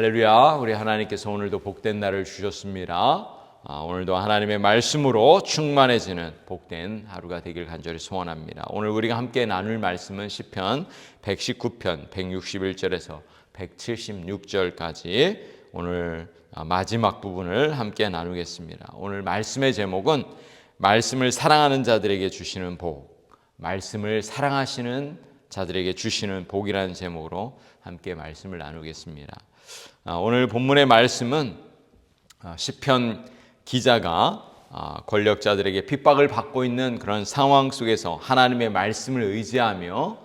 할렐루야. 우리 하나님께서 오늘도 복된 날을 주셨습니다. 오늘도 하나님의 말씀으로 충만해지는 복된 하루가 되길 간절히 소원합니다. 오늘 우리가 함께 나눌 말씀은 시편 119편 161절에서 176절까지 오늘 마지막 부분을 함께 나누겠습니다. 오늘 말씀의 제목은 말씀을 사랑하는 자들에게 주시는 복, 말씀을 사랑하시는 자들에게 주시는 복이라는 제목으로 함께 말씀을 나누겠습니다. 오늘 본문의 말씀은 시편 기자가 권력자들에게 핍박을 받고 있는 그런 상황 속에서 하나님의 말씀을 의지하며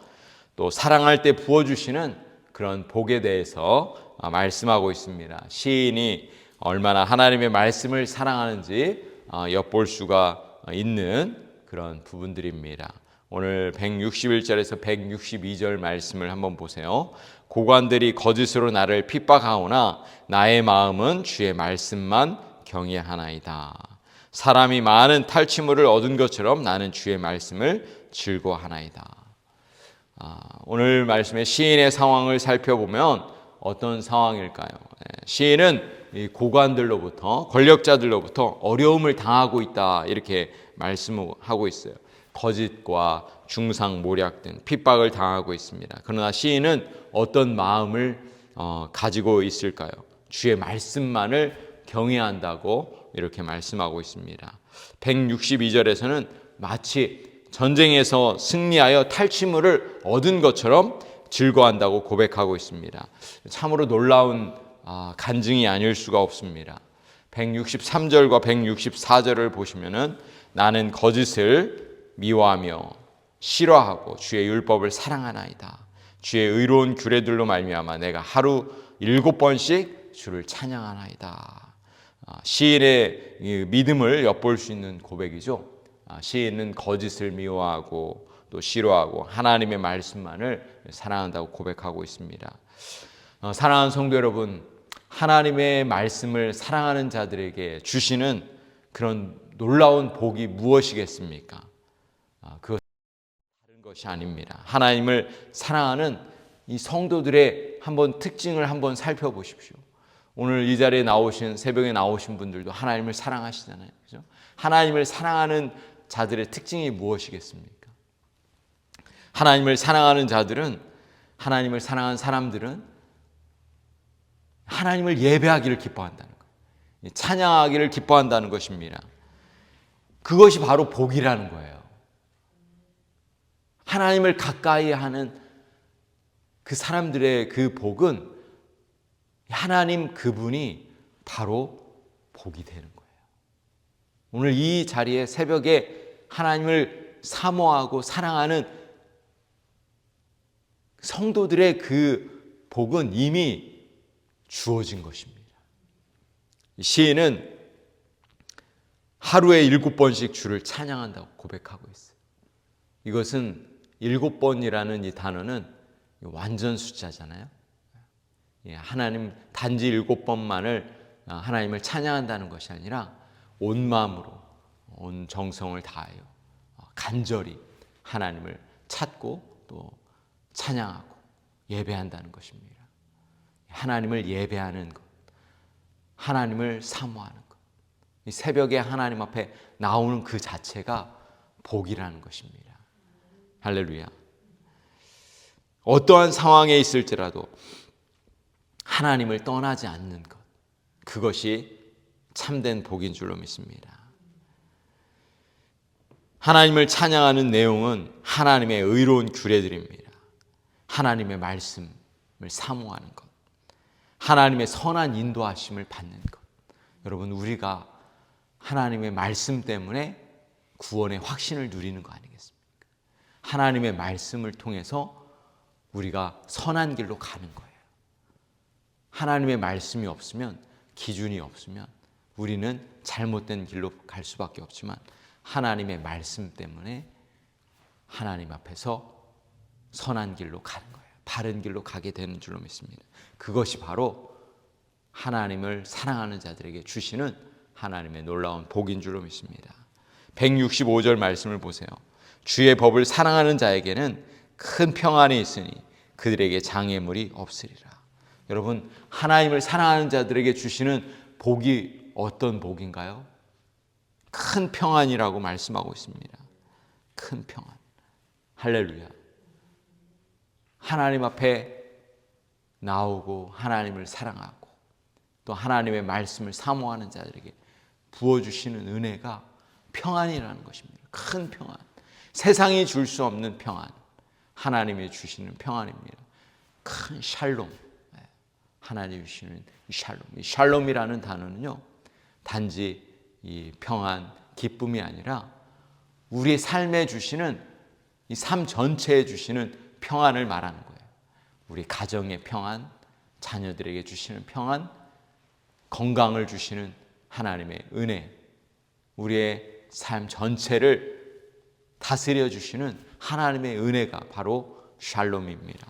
또 사랑할 때 부어주시는 그런 복에 대해서 말씀하고 있습니다. 시인이 얼마나 하나님의 말씀을 사랑하는지 엿볼 수가 있는 그런 부분들입니다. 오늘 161절에서 162절 말씀을 한번 보세요. 고관들이 거짓으로 나를 핍박하오나 나의 마음은 주의 말씀만 경외하나이다. 사람이 많은 탈취물을 얻은 것처럼 나는 주의 말씀을 즐거워하나이다. 오늘 말씀의 시인의 상황을 살펴보면 어떤 상황일까요? 시인은 이 고관들로부터 권력자들로부터 어려움을 당하고 있다 이렇게 말씀하고 있어요. 거짓과 중상모략 등 핍박을 당하고 있습니다. 그러나 시인은 어떤 마음을 가지고 있을까요? 주의 말씀만을 경외한다고 이렇게 말씀하고 있습니다. 162절에서는 마치 전쟁에서 승리하여 탈취물을 얻은 것처럼 즐거워한다고 고백하고 있습니다. 참으로 놀라운 간증이 아닐 수가 없습니다. 163절과 164절을 보시면은 나는 거짓을 미워하며 싫어하고 주의 율법을 사랑하나이다. 주의 의로운 규례들로 말미암아 내가 하루 7번씩 주를 찬양하나이다. 시인의 믿음을 엿볼 수 있는 고백이죠. 시인은 거짓을 미워하고 또 싫어하고 하나님의 말씀만을 사랑한다고 고백하고 있습니다. 사랑하는 성도 여러분, 하나님의 말씀을 사랑하는 자들에게 주시는 그런 놀라운 복이 무엇이겠습니까? 그것은 다른 것이 아닙니다. 하나님을 사랑하는 이 성도들의 한번 특징을 한번 살펴보십시오. 오늘 이 자리에 나오신 새벽에 나오신 분들도 하나님을 사랑하시잖아요. 그죠? 하나님을 사랑하는 자들의 특징이 무엇이겠습니까? 하나님을 사랑하는 자들은, 하나님을 사랑하는 사람들은 하나님을 예배하기를 기뻐한다는 거예요. 찬양하기를 기뻐한다는 것입니다. 그것이 바로 복이라는 거예요. 하나님을 가까이 하는 그 사람들의 그 복은 하나님 그분이 바로 복이 되는 거예요. 오늘 이 자리에 새벽에 하나님을 사모하고 사랑하는 성도들의 그 복은 이미 주어진 것입니다. 시인은 하루에 7번씩 주를 찬양한다고 고백하고 있어요. 이것은 7번이라는 이 단어는 완전 숫자잖아요. 하나님 단지 7번만을 하나님을 찬양한다는 것이 아니라 온 마음으로 온 정성을 다하여 간절히 하나님을 찾고 또 찬양하고 예배한다는 것입니다. 하나님을 예배하는 것, 하나님을 사모하는 것, 이 새벽에 하나님 앞에 나오는 그 자체가 복이라는 것입니다. 할렐루야. 어떠한 상황에 있을지라도 하나님을 떠나지 않는 것, 그것이 참된 복인 줄로 믿습니다. 하나님을 찬양하는 내용은 하나님의 의로운 규례들입니다. 하나님의 말씀을 사모하는 것, 하나님의 선한 인도하심을 받는 것. 여러분, 우리가 하나님의 말씀 때문에 구원의 확신을 누리는 거 아니겠습니까? 하나님의 말씀을 통해서 우리가 선한 길로 가는 거예요. 하나님의 말씀이 없으면, 기준이 없으면 우리는 잘못된 길로 갈 수밖에 없지만 하나님의 말씀 때문에 하나님 앞에서 선한 길로 가는 거예요. 바른 길로 가게 되는 줄로 믿습니다. 그것이 바로 하나님을 사랑하는 자들에게 주시는 하나님의 놀라운 복인 줄로 믿습니다. 165절 말씀을 보세요. 주의 법을 사랑하는 자에게는 큰 평안이 있으니 그들에게 장애물이 없으리라. 여러분, 하나님을 사랑하는 자들에게 주시는 복이 어떤 복인가요? 큰 평안이라고 말씀하고 있습니다. 큰 평안. 할렐루야. 하나님 앞에 나오고 하나님을 사랑하고 또 하나님의 말씀을 사모하는 자들에게 부어주시는 은혜가 평안이라는 것입니다. 큰 평안. 세상이 줄 수 없는 평안. 하나님이 주시는 평안입니다. 큰 샬롬. 하나님이 주시는 샬롬. 이 샬롬이라는 단어는요, 단지 이 평안, 기쁨이 아니라 우리의 삶에 주시는, 이 삶 전체에 주시는 평안을 말하는 거예요. 우리 가정의 평안, 자녀들에게 주시는 평안, 건강을 주시는 하나님의 은혜, 우리의 삶 전체를 다스려 주시는 하나님의 은혜가 바로 샬롬입니다.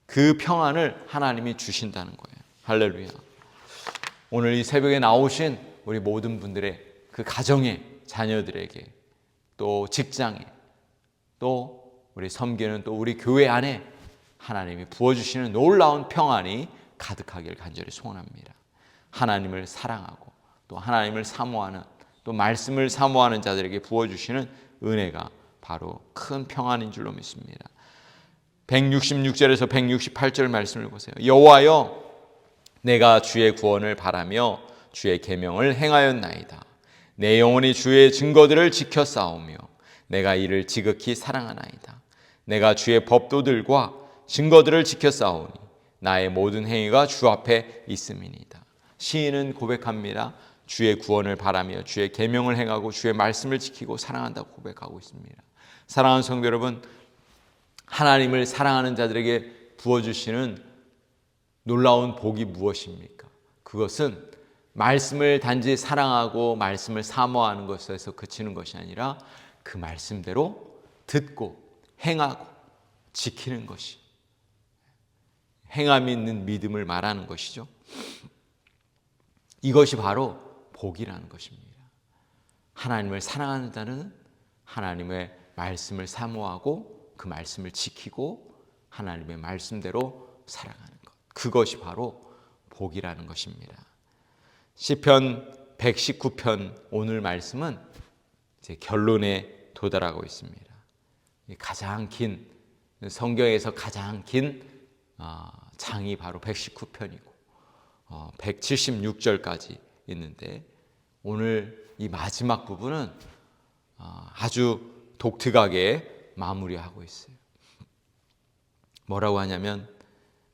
그 평안을 하나님이 주신다는 거예요. 할렐루야. 오늘 이 새벽에 나오신 우리 모든 분들의 그 가정의 자녀들에게, 또 직장에, 또 우리 섬기는 또 우리 교회 안에 하나님이 부어주시는 놀라운 평안이 가득하길 간절히 소원합니다. 하나님을 사랑하고 또 하나님을 사모하는, 또 말씀을 사모하는 자들에게 부어주시는 은혜가 바로 큰 평안인 줄로 믿습니다. 166절에서 168절 말씀을 보세요. 여호와여, 내가 주의 구원을 바라며 주의 계명을 행하였나이다. 내 영혼이 주의 증거들을 지켜 싸우며 내가 이를 지극히 사랑하나이다. 내가 주의 법도들과 증거들을 지켜 싸우니 나의 모든 행위가 주 앞에 있음이니이다. 시인은 고백합니다. 주의 구원을 바라며 주의 계명을 행하고 주의 말씀을 지키고 사랑한다고 고백하고 있습니다. 사랑하는 성도 여러분, 하나님을 사랑하는 자들에게 부어주시는 놀라운 복이 무엇입니까? 그것은 말씀을 단지 사랑하고 말씀을 사모하는 것에서 그치는 것이 아니라 그 말씀대로 듣고 행하고 지키는 것이, 행함이 있는 믿음을 말하는 것이죠. 이것이 바로 복이라는 것입니다. 하나님을 사랑하는 자는 하나님의 말씀을 사모하고 그 말씀을 지키고 하나님의 말씀대로 살아가는 것, 그것이 바로 복이라는 것입니다. 시편 119편 오늘 말씀은 이제 결론에 도달하고 있습니다. 가장 긴, 성경에서 가장 긴 장이 바로 119편이고 176절까지 있는데, 오늘 이 마지막 부분은 아주 독특하게 마무리하고 있어요. 뭐라고 하냐면,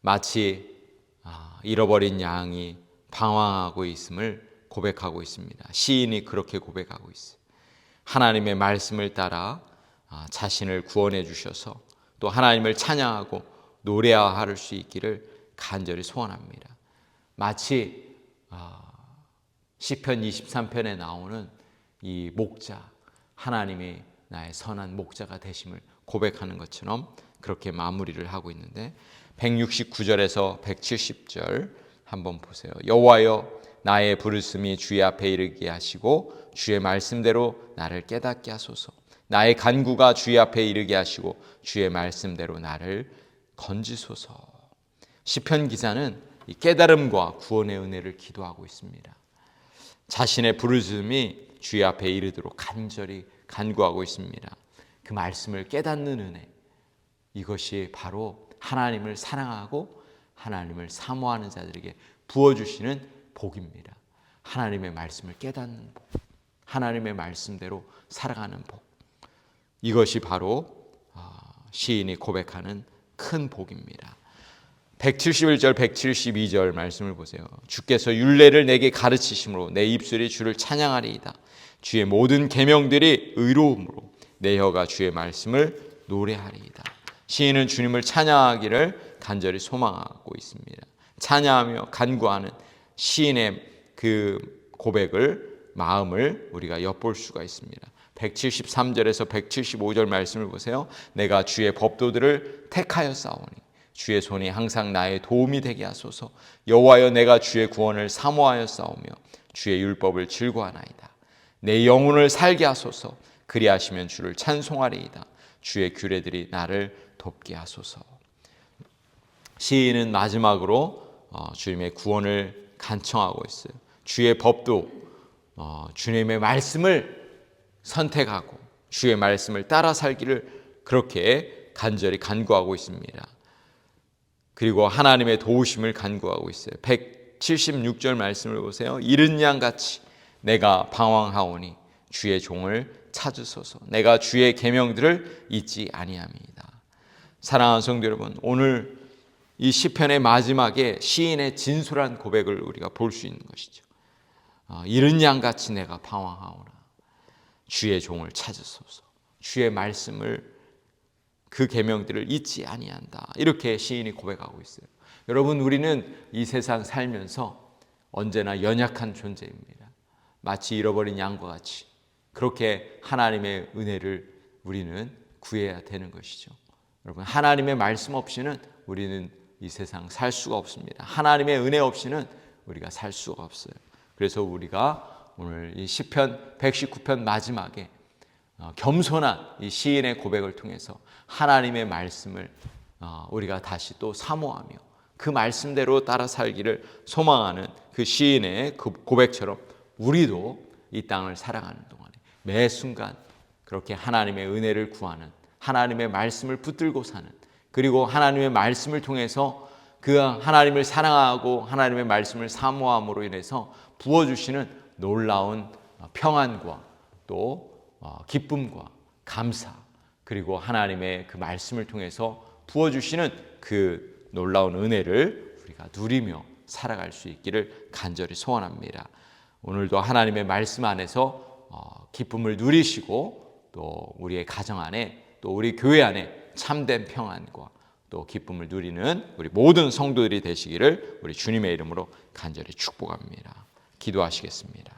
마치 잃어버린 양이 방황하고 있음을 고백하고 있습니다. 시인이 그렇게 고백하고 있어요. 하나님의 말씀을 따라 자신을 구원해 주셔서 또 하나님을 찬양하고 노래할 수 있기를 간절히 소원합니다. 마치 시편 23편에 나오는 이 목자, 하나님이 나의 선한 목자가 되심을 고백하는 것처럼 그렇게 마무리를 하고 있는데, 169절에서 170절 한번 보세요. 여호와여, 나의 부르심이 주의 앞에 이르게 하시고 주의 말씀대로 나를 깨닫게 하소서. 나의 간구가 주의 앞에 이르게 하시고 주의 말씀대로 나를 건지소서. 시편 기자는 이 깨달음과 구원의 은혜를 기도하고 있습니다. 자신의 부르심이 주의 앞에 이르도록 간절히 간구하고 있습니다. 그 말씀을 깨닫는 은혜, 이것이 바로 하나님을 사랑하고 하나님을 사모하는 자들에게 부어주시는 복입니다. 하나님의 말씀을 깨닫는 복, 하나님의 말씀대로 살아가는 복, 이것이 바로 시인이 고백하는 큰 복입니다. 171절 172절 말씀을 보세요. 주께서 율례를 내게 가르치심으로 내 입술이 주를 찬양하리이다. 주의 모든 계명들이 의로움으로 내 혀가 주의 말씀을 노래하리이다. 시인은 주님을 찬양하기를 간절히 소망하고 있습니다. 찬양하며 간구하는 시인의 그 고백을, 마음을 우리가 엿볼 수가 있습니다. 173절에서 175절 말씀을 보세요. 내가 주의 법도들을 택하였사오니 주의 손이 항상 나의 도움이 되게 하소서. 여호와여, 내가 주의 구원을 사모하였사오며 주의 율법을 즐거워하나이다. 내 영혼을 살게 하소서. 그리하시면 주를 찬송하리이다. 주의 규례들이 나를 돕게 하소서. 시인은 마지막으로 주님의 구원을 간청하고 있어요. 주의 법도 주님의 말씀을 선택하고 주의 말씀을 따라 살기를 그렇게 간절히 간구하고 있습니다. 그리고 하나님의 도우심을 간구하고 있어요. 176절 말씀을 보세요. 이른 양같이 내가 방황하오니 주의 종을 찾으소서. 내가 주의 계명들을 잊지 아니함이다. 사랑하는 성도 여러분, 오늘 이 시편의 마지막에 시인의 진솔한 고백을 우리가 볼 수 있는 것이죠. 이른 양같이 내가 방황하오나 주의 종을 찾으소서. 주의 말씀을 그 계명들을 잊지 아니한다. 이렇게 시인이 고백하고 있어요. 여러분, 우리는 이 세상 살면서 언제나 연약한 존재입니다. 마치 잃어버린 양과 같이 그렇게 하나님의 은혜를 우리는 구해야 되는 것이죠. 여러분, 하나님의 말씀 없이는 우리는 이 세상 살 수가 없습니다. 하나님의 은혜 없이는 우리가 살 수가 없어요. 그래서 우리가 오늘 이 시편 119편 마지막에 겸손한 이 시인의 고백을 통해서 하나님의 말씀을 우리가 다시 또 사모하며 그 말씀대로 따라 살기를 소망하는 그 시인의 그 고백처럼 우리도 이 땅을 살아가는 동안에 매 순간 그렇게 하나님의 은혜를 구하는, 하나님의 말씀을 붙들고 사는, 그리고 하나님의 말씀을 통해서 그 하나님을 사랑하고 하나님의 말씀을 사모함으로 인해서 부어주시는 놀라운 평안과 또 기쁨과 감사, 그리고 하나님의 그 말씀을 통해서 부어주시는 그 놀라운 은혜를 우리가 누리며 살아갈 수 있기를 간절히 소원합니다. 오늘도 하나님의 말씀 안에서 기쁨을 누리시고 또 우리의 가정 안에 또 우리 교회 안에 참된 평안과 또 기쁨을 누리는 우리 모든 성도들이 되시기를 우리 주님의 이름으로 간절히 축복합니다. 기도하시겠습니다.